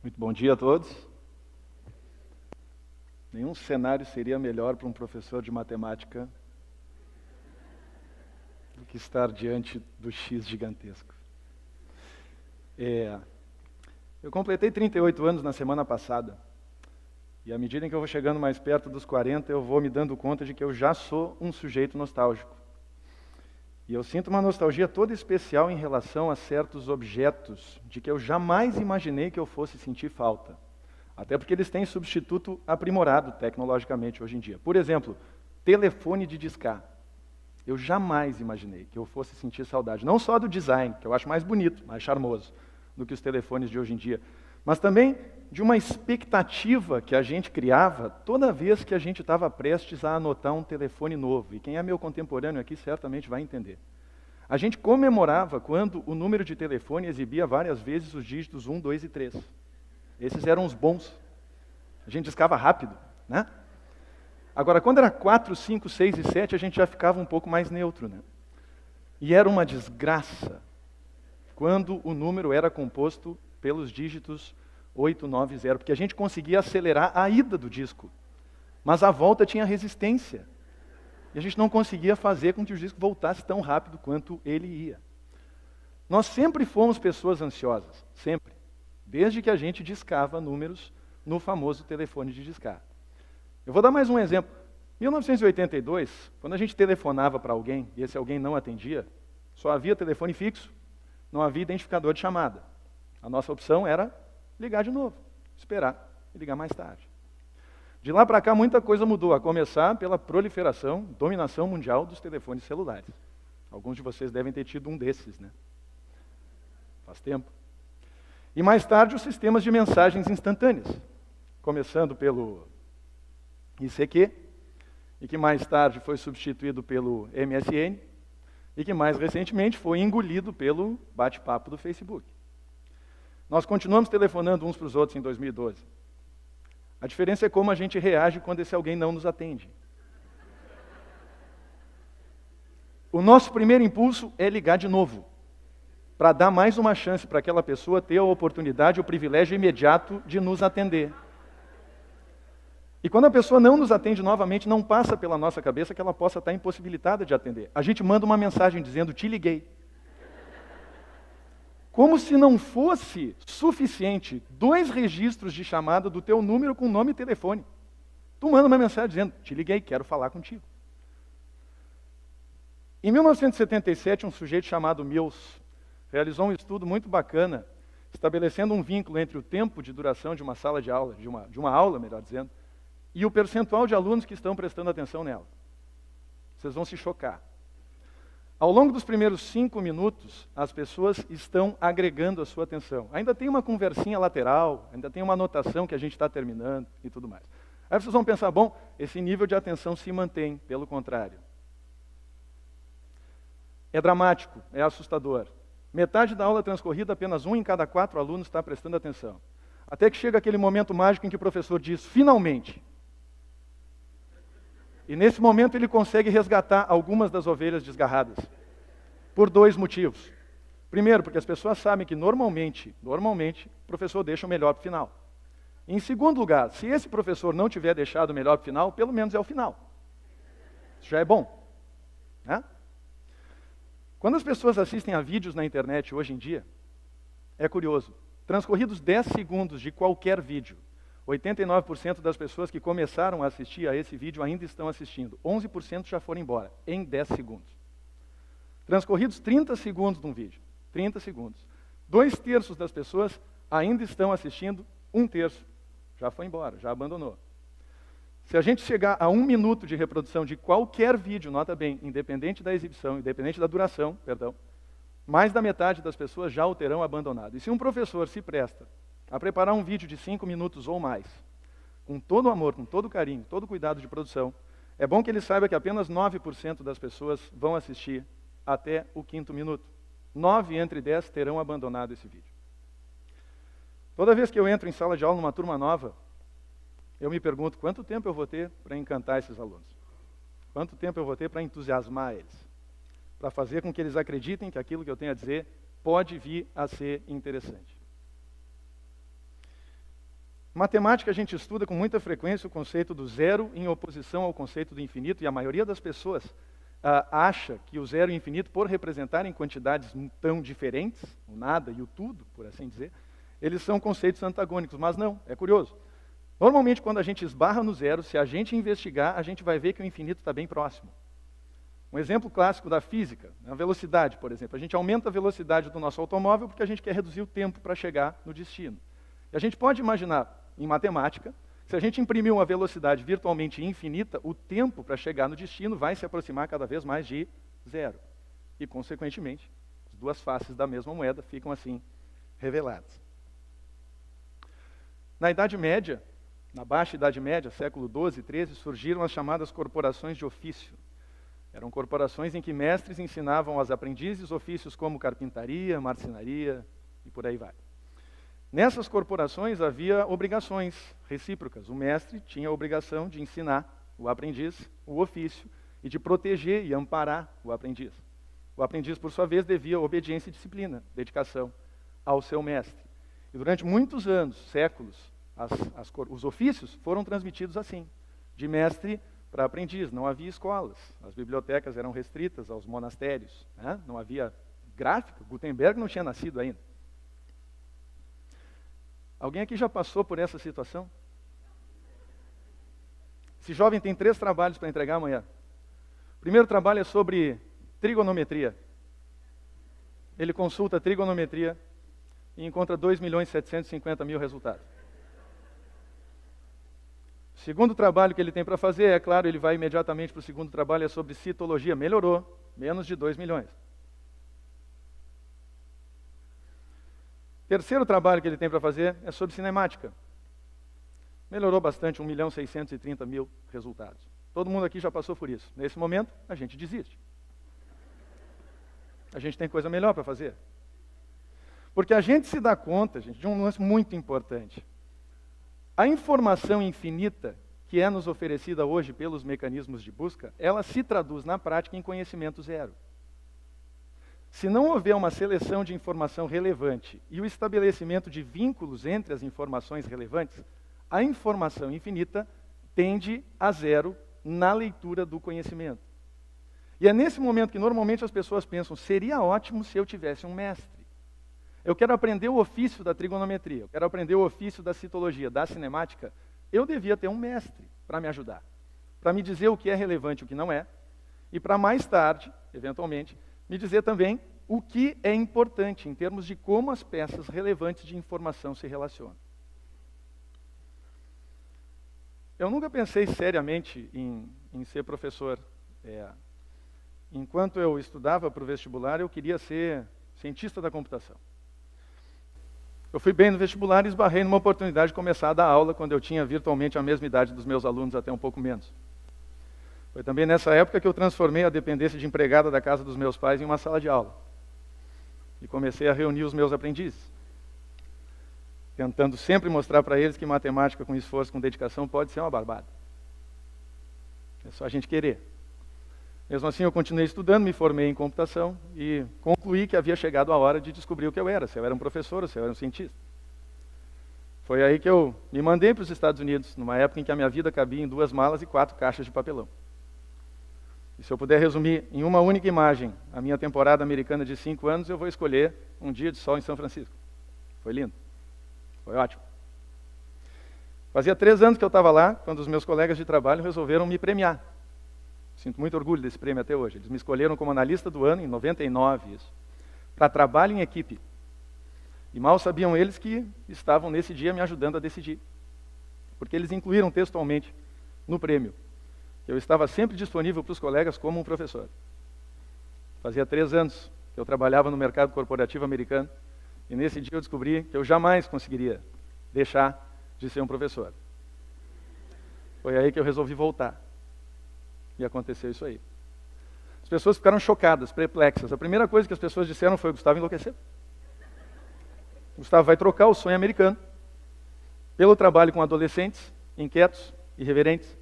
Muito bom dia a todos. Nenhum cenário seria melhor para um professor de matemática do que estar diante do X gigantesco. Eu completei 38 anos na semana passada. E à medida em que eu vou chegando mais perto dos 40, eu vou me dando conta de que eu já sou um sujeito nostálgico. E eu sinto uma nostalgia toda especial em relação a certos objetos de que eu jamais imaginei que eu fosse sentir falta. Até porque eles têm substituto aprimorado tecnologicamente hoje em dia. Por exemplo, telefone de discar. Eu jamais imaginei que eu fosse sentir saudade, não só do design, que eu acho mais bonito, mais charmoso do que os telefones de hoje em dia, mas também de uma expectativa que a gente criava toda vez que a gente estava prestes a anotar um telefone novo. E quem é meu contemporâneo aqui certamente vai entender. A gente comemorava quando o número de telefone exibia várias vezes os dígitos 1, 2 e 3. Esses eram os bons. A gente discava rápido, né? Agora, quando era 4, 5, 6 e 7, a gente já ficava um pouco mais neutro, né? E era uma desgraça quando o número era composto pelos dígitos 8, 9 e 0, porque a gente conseguia acelerar a ida do disco, mas a volta tinha resistência. E a gente não conseguia fazer com que o disco voltasse tão rápido quanto ele ia. Nós sempre fomos pessoas ansiosas, sempre. Desde que a gente discava números no famoso telefone de discar. Eu vou dar mais um exemplo. Em 1982, quando a gente telefonava para alguém, e esse alguém não atendia, só havia telefone fixo, não havia identificador de chamada. A nossa opção era ligar de novo, esperar e ligar mais tarde. De lá para cá, muita coisa mudou, a começar pela proliferação, dominação mundial dos telefones celulares. Alguns de vocês devem ter tido um desses, né? Faz tempo. E mais tarde, os sistemas de mensagens instantâneas, começando pelo ICQ, e que mais tarde foi substituído pelo MSN, e que mais recentemente foi engolido pelo bate-papo do Facebook. Nós continuamos telefonando uns para os outros em 2012. A diferença é como a gente reage quando esse alguém não nos atende. O nosso primeiro impulso é ligar de novo, para dar mais uma chance para aquela pessoa ter a oportunidade, o privilégio imediato de nos atender. E quando a pessoa não nos atende novamente, não passa pela nossa cabeça que ela possa estar impossibilitada de atender. A gente manda uma mensagem dizendo, te liguei. Como se não fosse suficiente 2 registros de chamada do teu número com nome e telefone. Tu manda uma mensagem dizendo, te liguei, quero falar contigo. Em 1977, um sujeito chamado Mills realizou um estudo muito bacana, estabelecendo um vínculo entre o tempo de duração de uma sala de aula, de uma aula, melhor dizendo, e o percentual de alunos que estão prestando atenção nela. Vocês vão se chocar. Ao longo dos primeiros 5 minutos, as pessoas estão agregando a sua atenção. Ainda tem uma conversinha lateral, ainda tem uma anotação que a gente está terminando e tudo mais. Aí vocês vão pensar, bom, esse nível de atenção se mantém, pelo contrário. É dramático, é assustador. Metade da aula transcorrida, apenas 1 em cada 4 alunos está prestando atenção. Até que chega aquele momento mágico em que o professor diz, finalmente. E nesse momento ele consegue resgatar algumas das ovelhas desgarradas. Por 2 motivos. Primeiro, porque as pessoas sabem que normalmente, o professor deixa o melhor para o final. Em segundo lugar, se esse professor não tiver deixado o melhor para o final, pelo menos é o final. Isso já é bom, né? Quando as pessoas assistem a vídeos na internet hoje em dia, é curioso. Transcorridos 10 segundos de qualquer vídeo, 89% das pessoas que começaram a assistir a esse vídeo ainda estão assistindo. 11% já foram embora, em 10 segundos. Transcorridos 30 segundos de um vídeo, 30 segundos. 2/3 das pessoas ainda estão assistindo, 1/3 já foi embora, já abandonou. Se a gente chegar a 1 minuto de reprodução de qualquer vídeo, nota bem, independente da exibição, independente da duração, mais da metade das pessoas já o terão abandonado. E se um professor se presta a preparar um vídeo de 5 minutos ou mais, com todo o amor, com todo o carinho, todo o cuidado de produção, é bom que ele saiba que apenas 9% das pessoas vão assistir até o 5º minuto. 9 entre 10 terão abandonado esse vídeo. Toda vez que eu entro em sala de aula numa turma nova, eu me pergunto quanto tempo eu vou ter para encantar esses alunos? Quanto tempo eu vou ter para entusiasmar eles? Para fazer com que eles acreditem que aquilo que eu tenho a dizer pode vir a ser interessante. Matemática, a gente estuda com muita frequência o conceito do zero em oposição ao conceito do infinito, e a maioria das pessoas acha que o zero e o infinito, por representarem quantidades tão diferentes, o nada e o tudo, por assim dizer, eles são conceitos antagônicos, mas não, é curioso. Normalmente, quando a gente esbarra no zero, se a gente investigar, a gente vai ver que o infinito está bem próximo. Um exemplo clássico da física, a velocidade, por exemplo. A gente aumenta a velocidade do nosso automóvel porque a gente quer reduzir o tempo para chegar no destino. E a gente pode imaginar, em matemática, se a gente imprimir uma velocidade virtualmente infinita, o tempo para chegar no destino vai se aproximar cada vez mais de zero. E, consequentemente, as duas faces da mesma moeda ficam assim reveladas. Na Idade Média, na Baixa Idade Média, século XII e XIII, surgiram as chamadas corporações de ofício. Eram corporações em que mestres ensinavam aos aprendizes ofícios como carpintaria, marcenaria e por aí vai. Nessas corporações havia obrigações recíprocas. O mestre tinha a obrigação de ensinar o aprendiz o ofício e de proteger e amparar o aprendiz. O aprendiz, por sua vez, devia obediência e disciplina, dedicação ao seu mestre. E durante muitos anos, séculos, os ofícios foram transmitidos assim, de mestre para aprendiz. Não havia escolas, as bibliotecas eram restritas aos monastérios, né? Não havia gráfica, Gutenberg não tinha nascido ainda. Alguém aqui já passou por essa situação? Esse jovem tem 3 trabalhos para entregar amanhã. O primeiro trabalho é sobre trigonometria. Ele consulta trigonometria e encontra 2.750.000 resultados. O segundo trabalho que ele tem para fazer, é claro, ele vai imediatamente para o segundo trabalho, é sobre citologia. Melhorou, menos de 2 milhões. O terceiro trabalho que ele tem para fazer é sobre cinemática. Melhorou bastante, 1.630.000 resultados. Todo mundo aqui já passou por isso. Nesse momento, a gente desiste. A gente tem coisa melhor para fazer. Porque a gente se dá conta, gente, de um lance muito importante. A informação infinita que é nos oferecida hoje pelos mecanismos de busca, ela se traduz na prática em conhecimento zero. Se não houver uma seleção de informação relevante e o estabelecimento de vínculos entre as informações relevantes, a informação infinita tende a zero na leitura do conhecimento. E é nesse momento que normalmente as pessoas pensam, seria ótimo se eu tivesse um mestre. Eu quero aprender o ofício da trigonometria, eu quero aprender o ofício da citologia, da cinemática. Eu devia ter um mestre para me ajudar, para me dizer o que é relevante e o que não é, e para mais tarde, eventualmente, me dizer também o que é importante em termos de como as peças relevantes de informação se relacionam. Eu nunca pensei seriamente em ser professor. Enquanto eu estudava para o vestibular, eu queria ser cientista da computação. Eu fui bem no vestibular e esbarrei numa oportunidade de começar a dar aula quando eu tinha virtualmente a mesma idade dos meus alunos, até um pouco menos. Foi também nessa época que eu transformei a dependência de empregada da casa dos meus pais em uma sala de aula. E comecei a reunir os meus aprendizes, tentando sempre mostrar para eles que matemática com esforço, com dedicação, pode ser uma barbada. É só a gente querer. Mesmo assim, eu continuei estudando, me formei em computação e concluí que havia chegado a hora de descobrir o que eu era, se eu era um professor ou se eu era um cientista. Foi aí que eu me mandei para os Estados Unidos, numa época em que a minha vida cabia em 2 malas e 4 caixas de papelão. E se eu puder resumir em uma única imagem a minha temporada americana de 5 anos, eu vou escolher um dia de sol em São Francisco. Foi lindo. Foi ótimo. Fazia 3 anos que eu estava lá, quando os meus colegas de trabalho resolveram me premiar. Sinto muito orgulho desse prêmio até hoje. Eles me escolheram como analista do ano, em 99, isso, para trabalho em equipe. E mal sabiam eles que estavam nesse dia me ajudando a decidir. Porque eles incluíram textualmente no prêmio que eu estava sempre disponível para os colegas como um professor. Fazia 3 anos que eu trabalhava no mercado corporativo americano e nesse dia eu descobri que eu jamais conseguiria deixar de ser um professor. Foi aí que eu resolvi voltar. E aconteceu isso aí. As pessoas ficaram chocadas, perplexas. A primeira coisa que as pessoas disseram foi: Gustavo enlouqueceu. Gustavo vai trocar o sonho americano pelo trabalho com adolescentes, inquietos, irreverentes,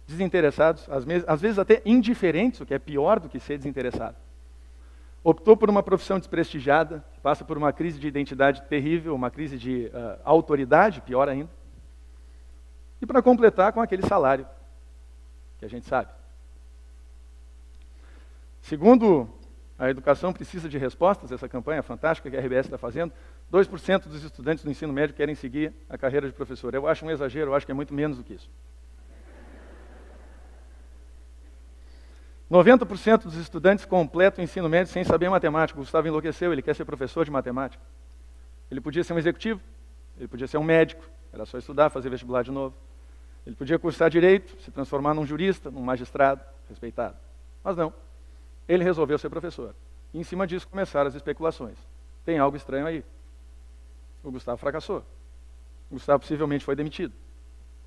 desinteressados, às vezes até indiferentes, o que é pior do que ser desinteressado. Optou por uma profissão desprestigiada, que passa por uma crise de identidade terrível, uma crise de autoridade, pior ainda. E para completar, com aquele salário, que a gente sabe. Segundo a Educação Precisa de Respostas, essa campanha fantástica que a RBS está fazendo, 2% dos estudantes do ensino médio querem seguir a carreira de professor. Eu acho um exagero, eu acho que é muito menos do que isso. 90% dos estudantes completam o ensino médio sem saber matemática. O Gustavo enlouqueceu, ele quer ser professor de matemática. Ele podia ser um executivo, ele podia ser um médico, era só estudar, fazer vestibular de novo. Ele podia cursar direito, se transformar num jurista, num magistrado respeitado. Mas não. Ele resolveu ser professor. E em cima disso começaram as especulações. Tem algo estranho aí. O Gustavo fracassou. O Gustavo possivelmente foi demitido.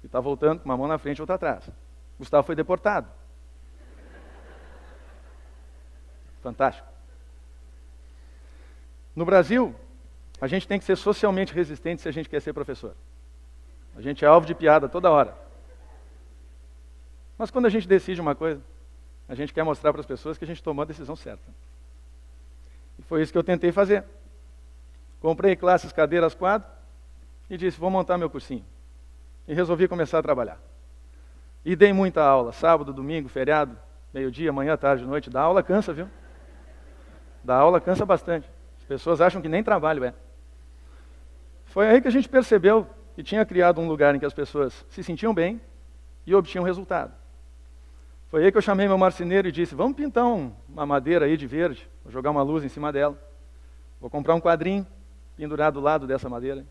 E está voltando com uma mão na frente e outra atrás. O Gustavo foi deportado. Fantástico. No Brasil, a gente tem que ser socialmente resistente se a gente quer ser professor. A gente é alvo de piada toda hora. Mas quando a gente decide uma coisa, a gente quer mostrar para as pessoas que a gente tomou a decisão certa. E foi isso que eu tentei fazer. Comprei classes, cadeiras, quadro, e disse, vou montar meu cursinho. E resolvi começar a trabalhar. E dei muita aula, sábado, domingo, feriado, meio-dia, manhã, tarde, noite. Dar aula cansa, viu? Dar aula cansa bastante. As pessoas acham que nem trabalho é. Foi aí que a gente percebeu que tinha criado um lugar em que as pessoas se sentiam bem e obtinham resultado. Foi aí que eu chamei meu marceneiro e disse, vamos pintar uma madeira aí de verde, vou jogar uma luz em cima dela, vou comprar um quadrinho, pendurar do lado dessa madeira,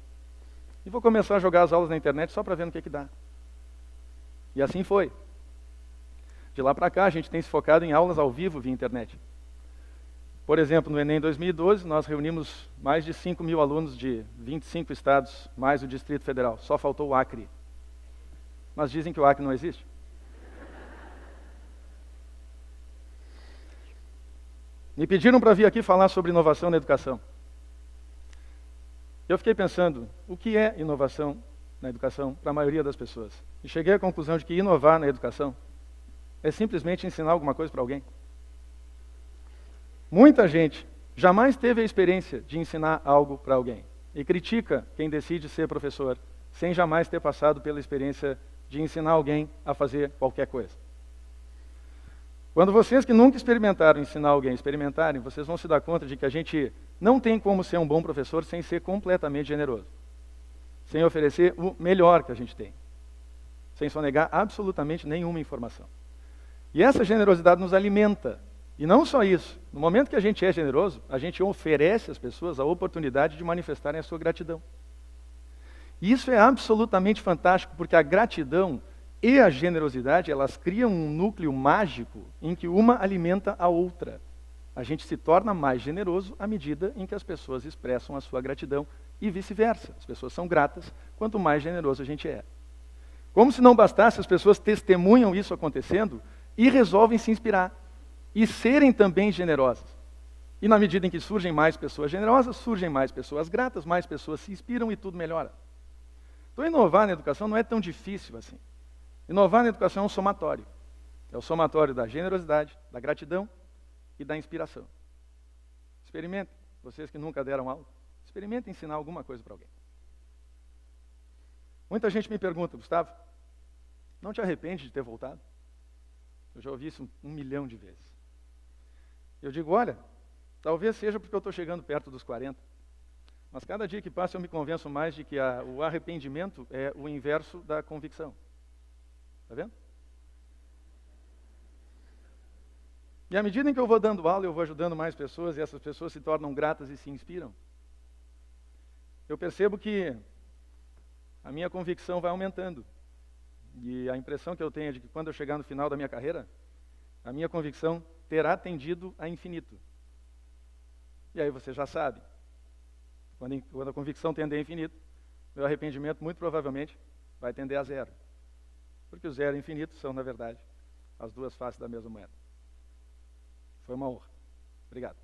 e vou começar a jogar as aulas na internet só para ver no que dá. E assim foi. De lá para cá, a gente tem se focado em aulas ao vivo via internet. Por exemplo, no Enem 2012, nós reunimos mais de 5 mil alunos de 25 estados, mais o Distrito Federal. Só faltou o Acre. Mas dizem que o Acre não existe. Me pediram para vir aqui falar sobre inovação na educação. Eu fiquei pensando, o que é inovação na educação para a maioria das pessoas? E cheguei à conclusão de que inovar na educação é simplesmente ensinar alguma coisa para alguém. Muita gente jamais teve a experiência de ensinar algo para alguém e critica quem decide ser professor sem jamais ter passado pela experiência de ensinar alguém a fazer qualquer coisa. Quando vocês que nunca experimentaram ensinar alguém experimentarem, vocês vão se dar conta de que a gente não tem como ser um bom professor sem ser completamente generoso. Sem oferecer o melhor que a gente tem. Sem sonegar absolutamente nenhuma informação. E essa generosidade nos alimenta. E não só isso. No momento que a gente é generoso, a gente oferece às pessoas a oportunidade de manifestarem a sua gratidão. E isso é absolutamente fantástico, porque a gratidão e a generosidade, elas criam um núcleo mágico em que uma alimenta a outra. A gente se torna mais generoso à medida em que as pessoas expressam a sua gratidão e vice-versa. As pessoas são gratas quanto mais generoso a gente é. Como se não bastasse, as pessoas testemunham isso acontecendo e resolvem se inspirar e serem também generosas. E na medida em que surgem mais pessoas generosas, surgem mais pessoas gratas, mais pessoas se inspiram e tudo melhora. Então inovar na educação não é tão difícil assim. Inovar na educação é um somatório. É o somatório da generosidade, da gratidão e da inspiração. Experimentem, vocês que nunca deram aula, experimentem ensinar alguma coisa para alguém. Muita gente me pergunta, Gustavo, não te arrepende de ter voltado? Eu já ouvi isso 1 milhão de vezes. Eu digo, olha, talvez seja porque eu estou chegando perto dos 40, mas cada dia que passa eu me convenço mais de que o arrependimento é o inverso da convicção. Está vendo? E à medida em que eu vou dando aula, eu vou ajudando mais pessoas e essas pessoas se tornam gratas e se inspiram. Eu percebo que a minha convicção vai aumentando. E a impressão que eu tenho é de que quando eu chegar no final da minha carreira, a minha convicção terá tendido a infinito. E aí você já sabe. Quando a convicção tender a infinito, meu arrependimento muito provavelmente vai tender a zero. Porque o zero e o infinito são, na verdade, as duas faces da mesma moeda. Foi uma honra. Obrigado.